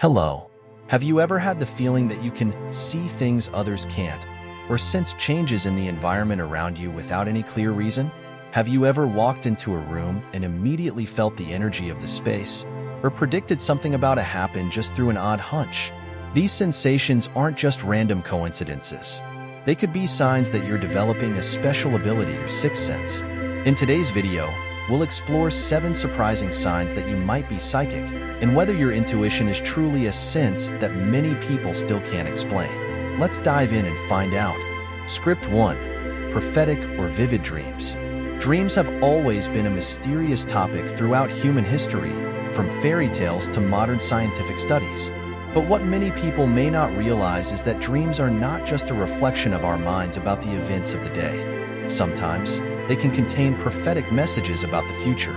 Hello. Have you ever had the feeling that you can see things others can't, or sense changes in the environment around you without any clear reason? Have you ever walked into a room and immediately felt the energy of the space, or predicted something about to happen just through an odd hunch? These sensations aren't just random coincidences. They could be signs that you're developing a special ability or sixth sense. In today's video, we'll explore 7 surprising signs that you might be psychic, and whether your intuition is truly a sense that many people still can't explain. Let's dive in and find out. Script 1. Prophetic or vivid dreams. Dreams have always been a mysterious topic throughout human history, from fairy tales to modern scientific studies. But what many people may not realize is that dreams are not just a reflection of our minds about the events of the day. Sometimes, they can contain prophetic messages about the future,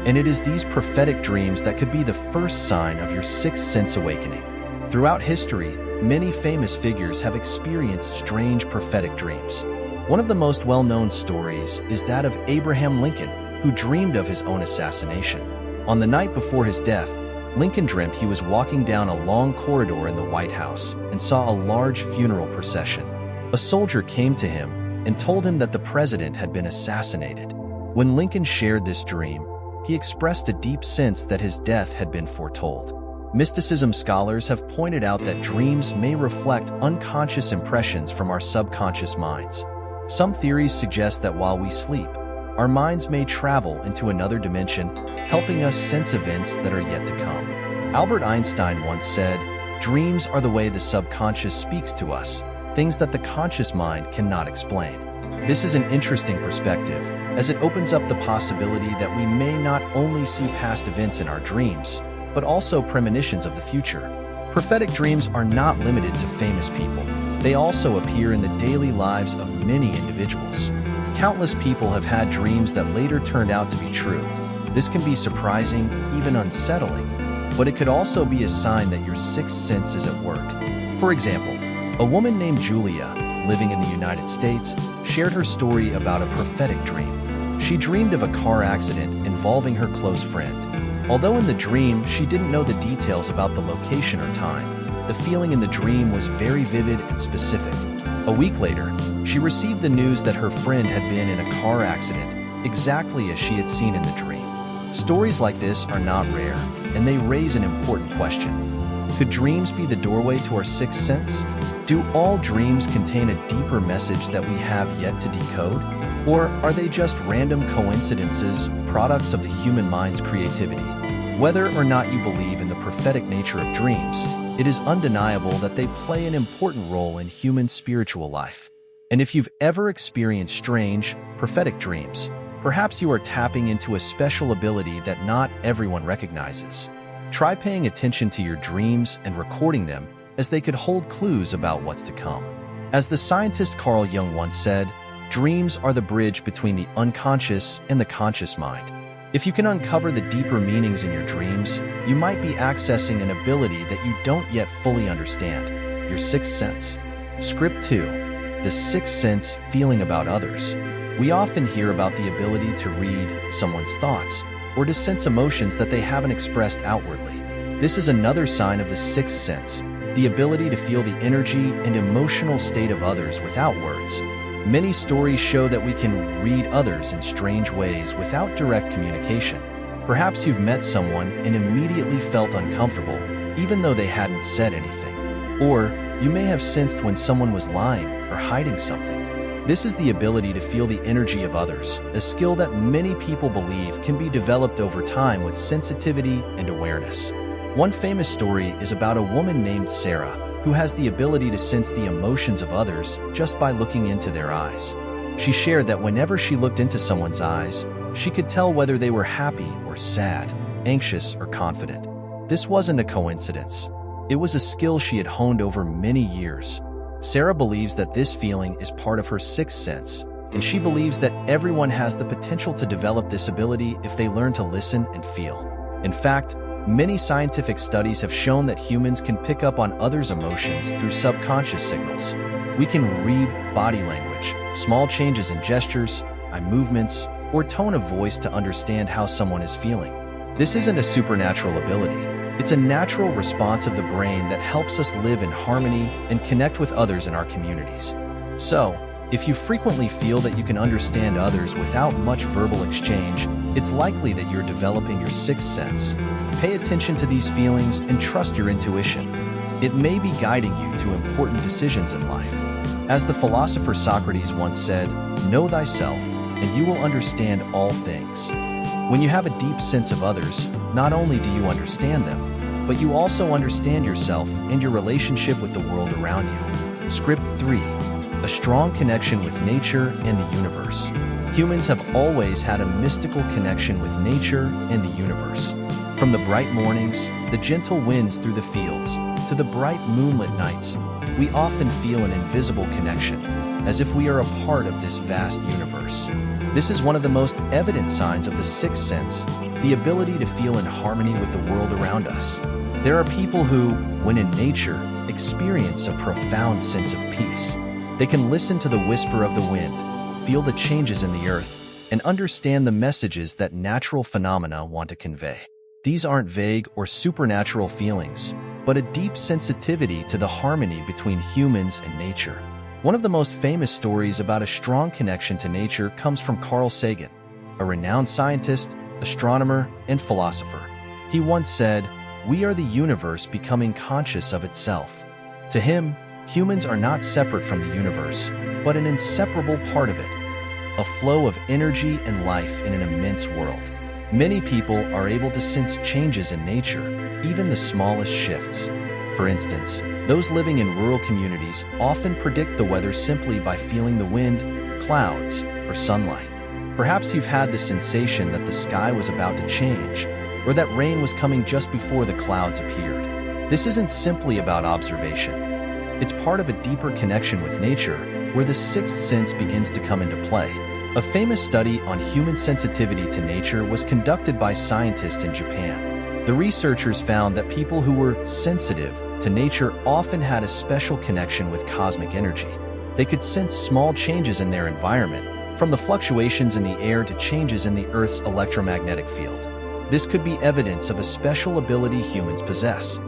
and it is these prophetic dreams that could be the first sign of your sixth sense awakening. Throughout history, many famous figures have experienced strange prophetic dreams. One of the most well-known stories is that of Abraham Lincoln, who dreamed of his own assassination. On the night before his death, Lincoln dreamt he was walking down a long corridor in the White House and saw a large funeral procession. A soldier came to him and told him that the president had been assassinated. When Lincoln shared this dream, he expressed a deep sense that his death had been foretold. Mysticism scholars have pointed out that dreams may reflect unconscious impressions from our subconscious minds. Some theories suggest that while we sleep, our minds may travel into another dimension, helping us sense events that are yet to come. Albert Einstein once said, "Dreams are the way the subconscious speaks to us, things that the conscious mind cannot explain." This is an interesting perspective, as it opens up the possibility that we may not only see past events in our dreams, but also premonitions of the future. Prophetic dreams are not limited to famous people. They also appear in the daily lives of many individuals. Countless people have had dreams that later turned out to be true. This can be surprising, even unsettling, but it could also be a sign that your sixth sense is at work. For example, a woman named Julia, living in the United States, shared her story about a prophetic dream. She dreamed of a car accident involving her close friend. Although in the dream she didn't know the details about the location or time, the feeling in the dream was very vivid and specific. A week later, she received the news that her friend had been in a car accident, exactly as she had seen in the dream. Stories like this are not rare, and they raise an important question. Could dreams be the doorway to our sixth sense? Do all dreams contain a deeper message that we have yet to decode? Or are they just random coincidences, products of the human mind's creativity? Whether or not you believe in the prophetic nature of dreams, it is undeniable that they play an important role in human spiritual life. And if you've ever experienced strange, prophetic dreams, perhaps you are tapping into a special ability that not everyone recognizes. Try paying attention to your dreams and recording them, as they could hold clues about what's to come. As the scientist Carl Jung once said, dreams are the bridge between the unconscious and the conscious mind. If you can uncover the deeper meanings in your dreams, you might be accessing an ability that you don't yet fully understand, your sixth sense. Script 2. The sixth sense, feeling about others. We often hear about the ability to read someone's thoughts, or to sense emotions that they haven't expressed outwardly. This is another sign of the sixth sense, the ability to feel the energy and emotional state of others without words. Many stories show that we can read others in strange ways without direct communication. Perhaps you've met someone and immediately felt uncomfortable, even though they hadn't said anything. Or you may have sensed when someone was lying or hiding something. This is the ability to feel the energy of others, a skill that many people believe can be developed over time with sensitivity and awareness. One famous story is about a woman named Sarah, who has the ability to sense the emotions of others just by looking into their eyes. She shared that whenever she looked into someone's eyes, she could tell whether they were happy or sad, anxious or confident. This wasn't a coincidence. It was a skill she had honed over many years. Sarah believes that this feeling is part of her sixth sense, and she believes that everyone has the potential to develop this ability if they learn to listen and feel. In fact, many scientific studies have shown that humans can pick up on others' emotions through subconscious signals. We can read body language, small changes in gestures, eye movements, or tone of voice to understand how someone is feeling. This isn't a supernatural ability. It's a natural response of the brain that helps us live in harmony and connect with others in our communities. So, if you frequently feel that you can understand others without much verbal exchange, it's likely that you're developing your sixth sense. Pay attention to these feelings and trust your intuition. It may be guiding you to important decisions in life. As the philosopher Socrates once said, "Know thyself, and you will understand all things." When you have a deep sense of others, not only do you understand them, but you also understand yourself and your relationship with the world around you. Script 3. A strong connection with nature and the universe. Humans have always had a mystical connection with nature and the universe. From the bright mornings, the gentle winds through the fields, to the bright moonlit nights, we often feel an invisible connection, as if we are a part of this vast universe. This is one of the most evident signs of the sixth sense, the ability to feel in harmony with the world around us. There are people who, when in nature, experience a profound sense of peace. They can listen to the whisper of the wind, feel the changes in the earth, and understand the messages that natural phenomena want to convey. These aren't vague or supernatural feelings, but a deep sensitivity to the harmony between humans and nature. One of the most famous stories about a strong connection to nature comes from Carl Sagan, a renowned scientist, astronomer, and philosopher. He once said, "We are the universe becoming conscious of itself." To him, humans are not separate from the universe, but an inseparable part of it, a flow of energy and life in an immense world. Many people are able to sense changes in nature, even the smallest shifts. For instance, those living in rural communities often predict the weather simply by feeling the wind, clouds, or sunlight. Perhaps you've had the sensation that the sky was about to change, or that rain was coming just before the clouds appeared. This isn't simply about observation. It's part of a deeper connection with nature, where the sixth sense begins to come into play. A famous study on human sensitivity to nature was conducted by scientists in Japan. The researchers found that people who were sensitive to nature often had a special connection with cosmic energy. They could sense small changes in their environment, from the fluctuations in the air to changes in the Earth's electromagnetic field. This could be evidence of a special ability humans possess,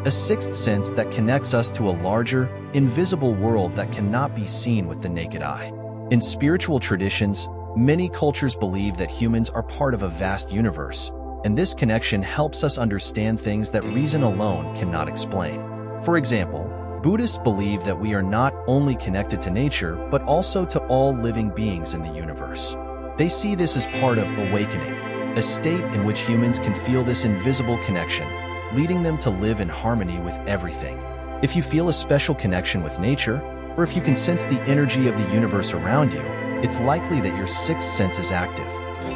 a sixth sense that connects us to a larger, invisible world that cannot be seen with the naked eye. In spiritual traditions, many cultures believe that humans are part of a vast universe, and this connection helps us understand things that reason alone cannot explain. For example, Buddhists believe that we are not only connected to nature, but also to all living beings in the universe. They see this as part of awakening, a state in which humans can feel this invisible connection, leading them to live in harmony with everything. If you feel a special connection with nature, or if you can sense the energy of the universe around you, it's likely that your sixth sense is active.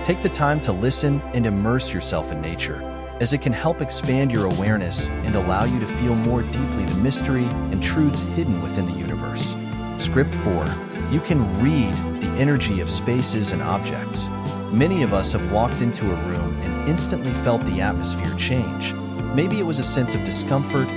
Take the time to listen and immerse yourself in nature, as it can help expand your awareness and allow you to feel more deeply the mystery and truths hidden within the universe. Script 4. You can read the energy of spaces and objects. Many of us have walked into a room and instantly felt the atmosphere change. Maybe it was a sense of discomfort,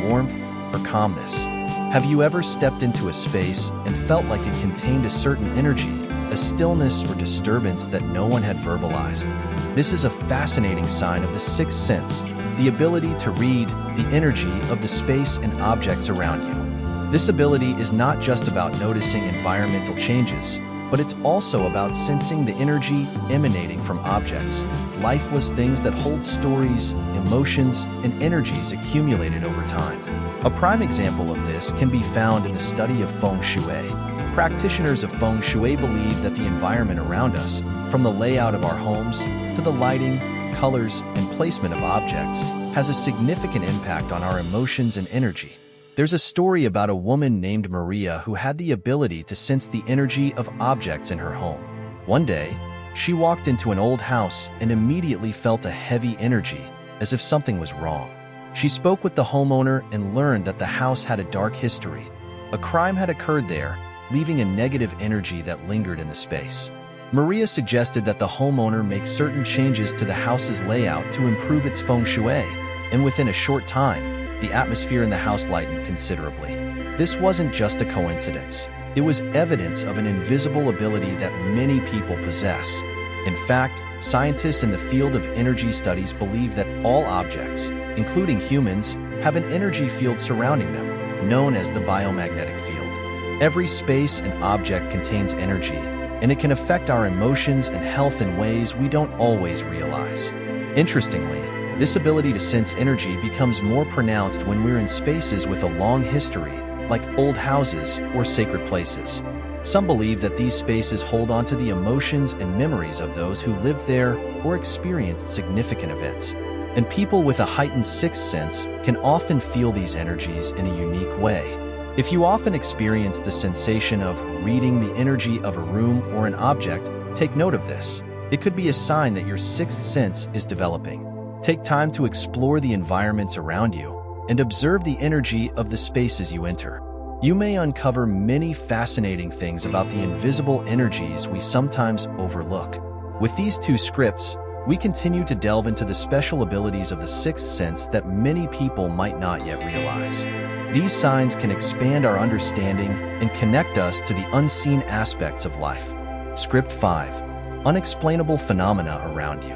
warmth, or calmness. Have you ever stepped into a space and felt like it contained a certain energy, a stillness or disturbance that no one had verbalized? This is a fascinating sign of the sixth sense, the ability to read the energy of the space and objects around you. This ability is not just about noticing environmental changes, but it's also about sensing the energy emanating from objects, lifeless things that hold stories, emotions, and energies accumulated over time. A prime example of this can be found in the study of feng shui. Practitioners of feng shui believe that the environment around us, from the layout of our homes to the lighting, colors, and placement of objects, has a significant impact on our emotions and energy. There's a story about a woman named Maria who had the ability to sense the energy of objects in her home. One day, she walked into an old house and immediately felt a heavy energy, as if something was wrong. She spoke with the homeowner and learned that the house had a dark history. A crime had occurred there, leaving a negative energy that lingered in the space. Maria suggested that the homeowner make certain changes to the house's layout to improve its feng shui, and within a short time, the atmosphere in the house lightened considerably. This wasn't just a coincidence. It was evidence of an invisible ability that many people possess. In fact, scientists in the field of energy studies believe that all objects, including humans, have an energy field surrounding them, known as the biomagnetic field. Every space and object contains energy, and it can affect our emotions and health in ways we don't always realize. Interestingly, this ability to sense energy becomes more pronounced when we're in spaces with a long history, like old houses or sacred places. Some believe that these spaces hold on to the emotions and memories of those who lived there or experienced significant events. And people with a heightened sixth sense can often feel these energies in a unique way. If you often experience the sensation of reading the energy of a room or an object, take note of this. It could be a sign that your sixth sense is developing. Take time to explore the environments around you and observe the energy of the spaces you enter. You may uncover many fascinating things about the invisible energies we sometimes overlook. With these two scripts, we continue to delve into the special abilities of the sixth sense that many people might not yet realize. These signs can expand our understanding and connect us to the unseen aspects of life. Script 5. Unexplainable phenomena around you.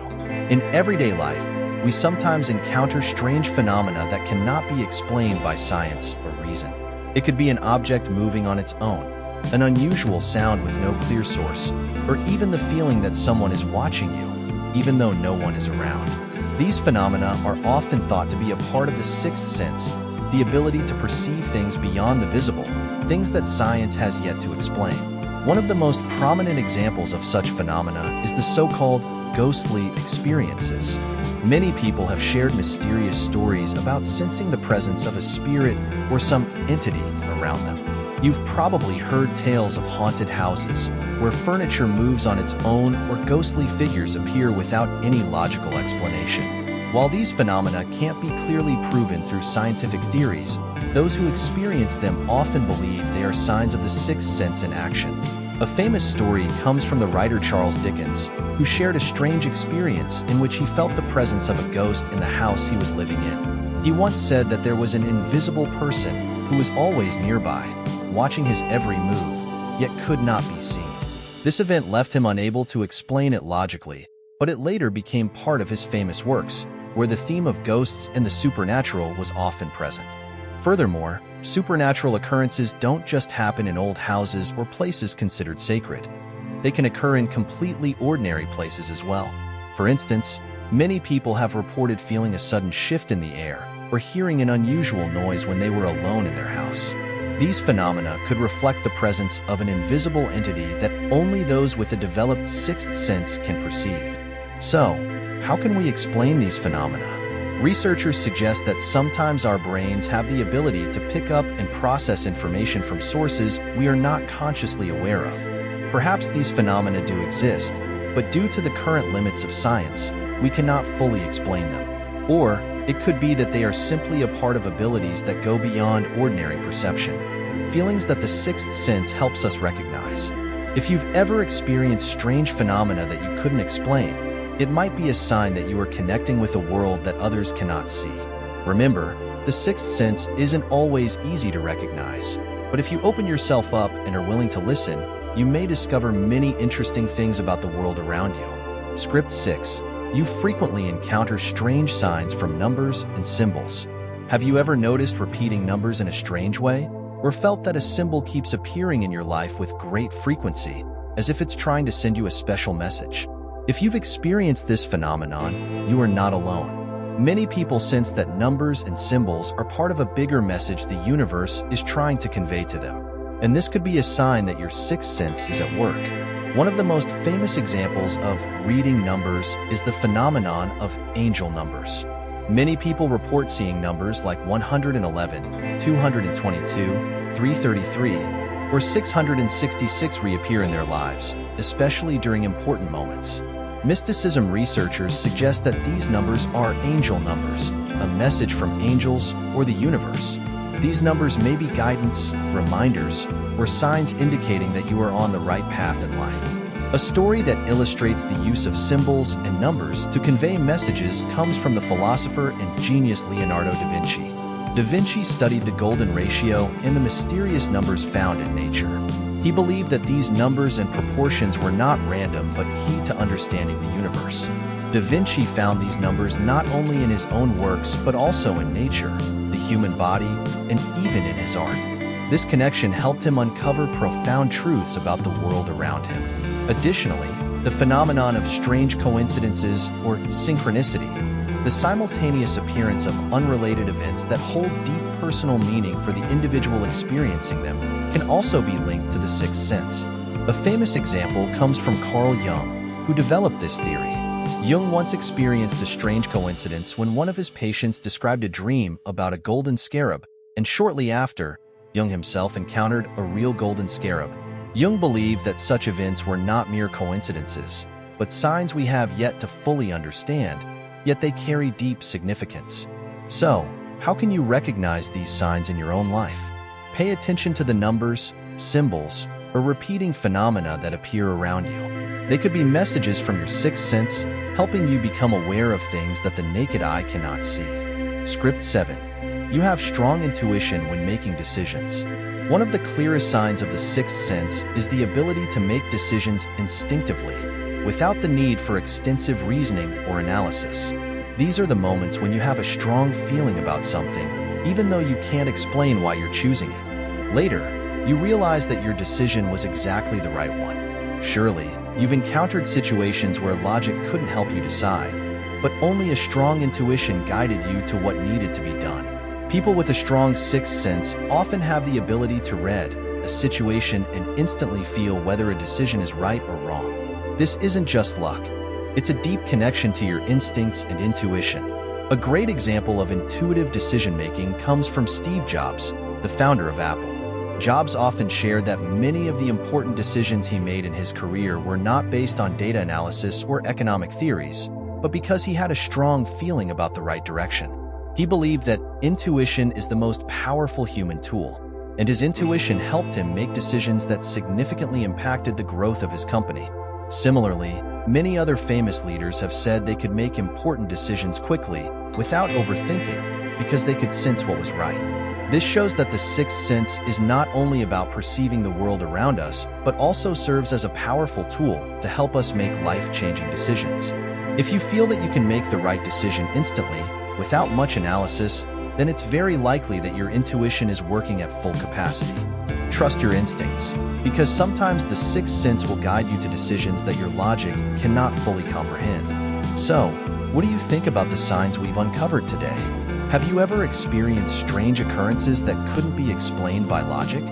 In everyday life, we sometimes encounter strange phenomena that cannot be explained by science or reason. It could be an object moving on its own, an unusual sound with no clear source, or even the feeling that someone is watching you, even though no one is around. These phenomena are often thought to be a part of the sixth sense, the ability to perceive things beyond the visible, things that science has yet to explain. One of the most prominent examples of such phenomena is the so-called ghostly experiences. Many people have shared mysterious stories about sensing the presence of a spirit or some entity around them. You've probably heard tales of haunted houses, where furniture moves on its own or ghostly figures appear without any logical explanation. While these phenomena can't be clearly proven through scientific theories, those who experience them often believe they are signs of the sixth sense in action. A famous story comes from the writer Charles Dickens, who shared a strange experience in which he felt the presence of a ghost in the house he was living in. He once said that there was an invisible person who was always nearby, watching his every move, yet could not be seen. This event left him unable to explain it logically, but it later became part of his famous works, where the theme of ghosts and the supernatural was often present. Furthermore, supernatural occurrences don't just happen in old houses or places considered sacred. They can occur in completely ordinary places as well. For instance, many people have reported feeling a sudden shift in the air or hearing an unusual noise when they were alone in their house. These phenomena could reflect the presence of an invisible entity that only those with a developed sixth sense can perceive. So, how can we explain these phenomena? Researchers suggest that sometimes our brains have the ability to pick up and process information from sources we are not consciously aware of. Perhaps these phenomena do exist, but due to the current limits of science, we cannot fully explain them. Or, it could be that they are simply a part of abilities that go beyond ordinary perception, feelings that the sixth sense helps us recognize. If you've ever experienced strange phenomena that you couldn't explain, it might be a sign that you are connecting with a world that others cannot see. Remember, the sixth sense isn't always easy to recognize, but if you open yourself up and are willing to listen, you may discover many interesting things about the world around you. Script 6. You frequently encounter strange signs from numbers and symbols. Have you ever noticed repeating numbers in a strange way, or felt that a symbol keeps appearing in your life with great frequency, as if it's trying to send you a special message? If you've experienced this phenomenon, you are not alone. Many people sense that numbers and symbols are part of a bigger message the universe is trying to convey to them. And this could be a sign that your sixth sense is at work. One of the most famous examples of reading numbers is the phenomenon of angel numbers. Many people report seeing numbers like 111, 222, 333, or 666 reappear in their lives, especially during important moments. Mysticism researchers suggest that these numbers are angel numbers, a message from angels or the universe. These numbers may be guidance, reminders, or signs indicating that you are on the right path in life. A story that illustrates the use of symbols and numbers to convey messages comes from the philosopher and genius Leonardo da Vinci. Da Vinci studied the golden ratio and the mysterious numbers found in nature. He believed that these numbers and proportions were not random but key to understanding the universe. Da Vinci found these numbers not only in his own works but also in nature, the human body, and even in his art. This connection helped him uncover profound truths about the world around him. Additionally, the phenomenon of strange coincidences, or synchronicity, the simultaneous appearance of unrelated events that hold deep personal meaning for the individual experiencing them, can also be linked to the sixth sense. A famous example comes from Carl Jung, who developed this theory. Jung once experienced a strange coincidence when one of his patients described a dream about a golden scarab, and shortly after, Jung himself encountered a real golden scarab. Jung believed that such events were not mere coincidences, but signs we have yet to fully understand, yet they carry deep significance. So, how can you recognize these signs in your own life? Pay attention to the numbers, symbols, or repeating phenomena that appear around you. They could be messages from your sixth sense, helping you become aware of things that the naked eye cannot see. Script 7. You have strong intuition when making decisions. One of the clearest signs of the sixth sense is the ability to make decisions instinctively, without the need for extensive reasoning or analysis. These are the moments when you have a strong feeling about something, even though you can't explain why you're choosing it. Later, you realize that your decision was exactly the right one. Surely, you've encountered situations where logic couldn't help you decide, but only a strong intuition guided you to what needed to be done. People with a strong sixth sense often have the ability to read a situation and instantly feel whether a decision is right or wrong. This isn't just luck. It's a deep connection to your instincts and intuition. A great example of intuitive decision-making comes from Steve Jobs, the founder of Apple. Jobs often shared that many of the important decisions he made in his career were not based on data analysis or economic theories, but because he had a strong feeling about the right direction. He believed that intuition is the most powerful human tool, and his intuition helped him make decisions that significantly impacted the growth of his company. Similarly, many other famous leaders have said they could make important decisions quickly, without overthinking, because they could sense what was right. This shows that the sixth sense is not only about perceiving the world around us, but also serves as a powerful tool to help us make life-changing decisions. If you feel that you can make the right decision instantly, without much analysis, then it's very likely that your intuition is working at full capacity. Trust your instincts, because sometimes the sixth sense will guide you to decisions that your logic cannot fully comprehend. So, what do you think about the signs we've uncovered today? Have you ever experienced strange occurrences that couldn't be explained by logic?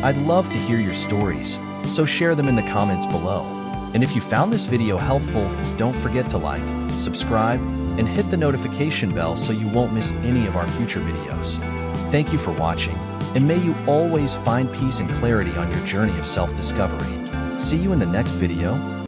I'd love to hear your stories, so share them in the comments below. And if you found this video helpful, don't forget to like, subscribe, and hit the notification bell so you won't miss any of our future videos. Thank you for watching, and may you always find peace and clarity on your journey of self-discovery. See you in the next video.